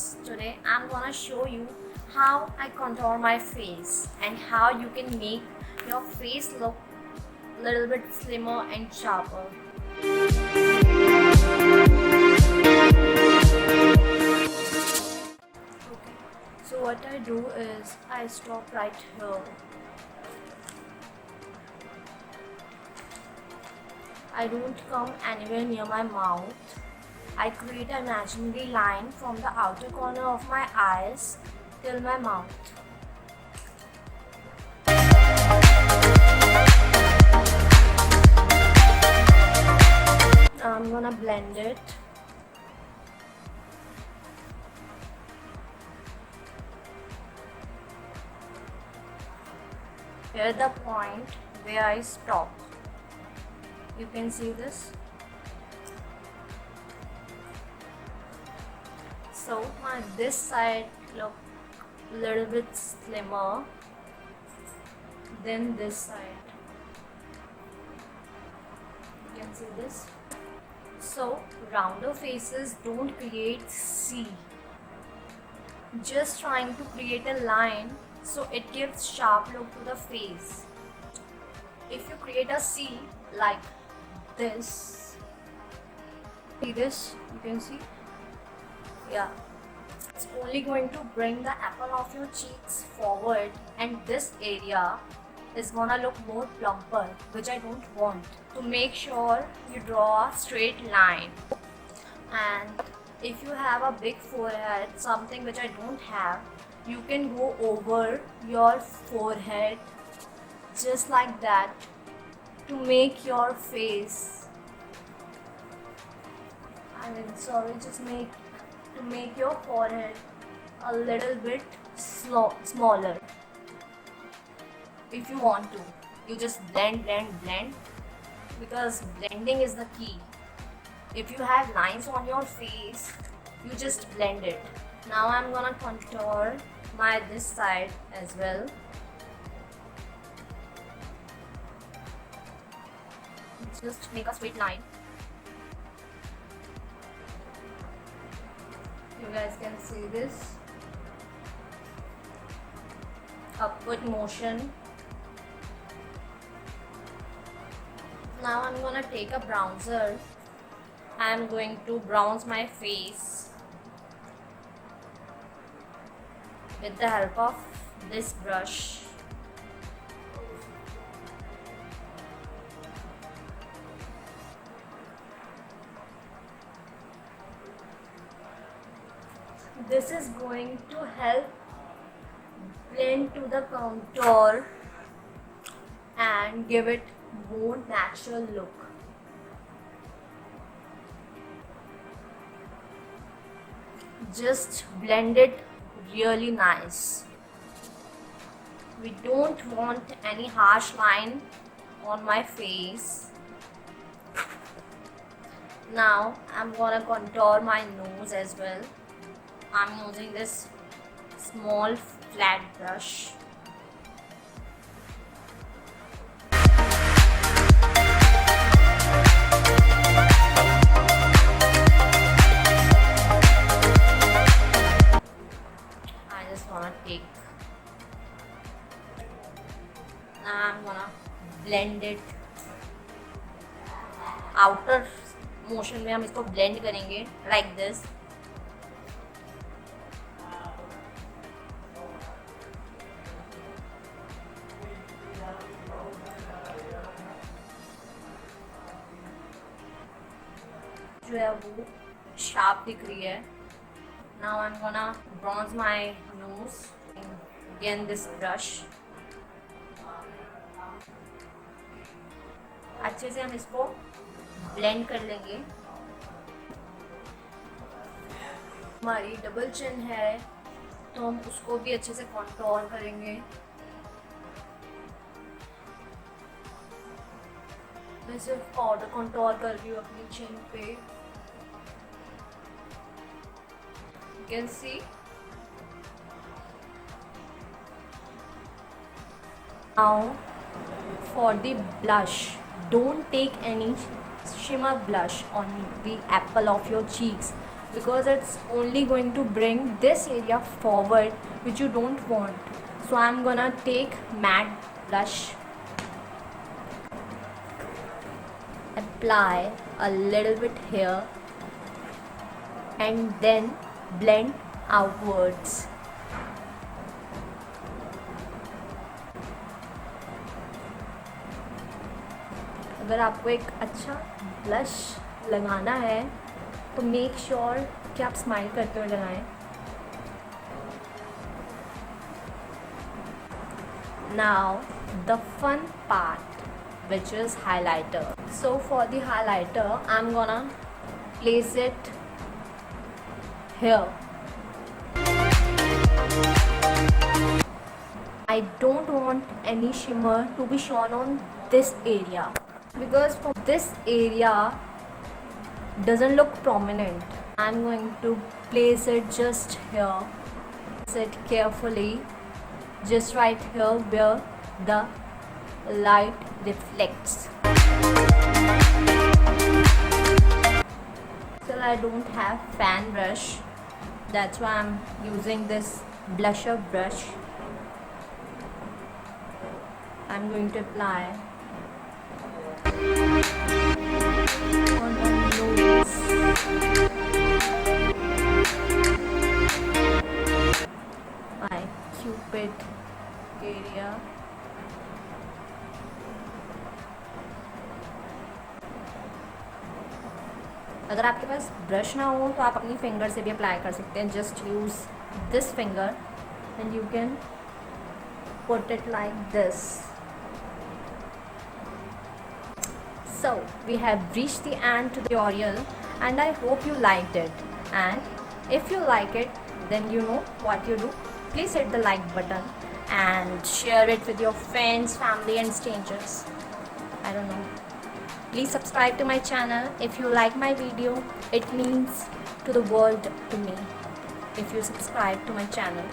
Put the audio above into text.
guys, today I'm gonna show you how I contour my face and how you can make your face look a little bit slimmer and sharper. Okay, so what I do is I stop right here. I don't come anywhere near my mouth. I create an imaginary line from the outer corner of my eyes till my mouth. Now I'm gonna blend it. Here the point where I stop. You can see this. So my this side look a little bit slimmer than this side. You can see this. So rounder faces don't create C. Just trying to create a line so it gives sharp look to the face. If you create a C like this, see this, you can see, yeah, it's only going to bring the apple of your cheeks forward and this area is gonna look more plumper, which I don't want. To make sure you draw a straight line, and if you have a big forehead, something which I don't have, you can go over your forehead just like that to make your face, just make your forehead a little bit smaller. If you want to, you just blend, because blending is the key. If you have lines on your face, you just blend it. Now I'm gonna contour my this side as well. Just make a straight line. You guys can see this upward motion. Now I'm gonna take a bronzer. I'm going to bronze my face with the help of this brush. This is going to help blend to the contour and give it more natural look. Just blend it really nice. We don't want any harsh line on my face. Now I'm gonna contour my nose as well. I'm using this small flat brush. I just wanna take. Now I'm gonna blend it. Outer motion में हम इसको blend करेंगे like this. जो है वो sharp दिख रही है. Now I'm gonna bronze my nose. Again this brush. अच्छे से हम इसको ब्लेंड कर लेंगे. हमारी डबल चिन है तो हम उसको भी अच्छे से कंटूर करेंगे. मैं सिर्फ पाउडर कंटूर कर रही हूँ अपनी चिन पे. You can see. Now for the blush, don't take any shimmer blush on the apple of your cheeks, because it's only going to bring this area forward which you don't want. So I'm gonna take matte blush, apply a little bit here and then blend outwards. अगर आपको एक अच्छा blush लगाना है तो make sure कि आप smile करते हुए लगाएं. Now the fun part, which is highlighter. So for the highlighter I'm gonna place it here. I don't want any shimmer to be shown on this area, because for this area doesn't look prominent. I'm going to place it just here. Place it carefully, just right here where the light reflects. Still I don't have fan brush, that's why I'm using this blusher brush. I'm going to apply on my nose, my cupid area. अगर आपके पास brush ना हो तो आप अपनी finger से भी apply कर सकते हैं. Just use this finger and you can put it like this. So we have reached the end to the tutorial and I hope you liked it, and if you like it then you know what you do. Please hit the like button and share it with your friends, family and strangers. I don't know. Please subscribe to my channel if you like my video. It means to the world to me if you subscribe to my channel.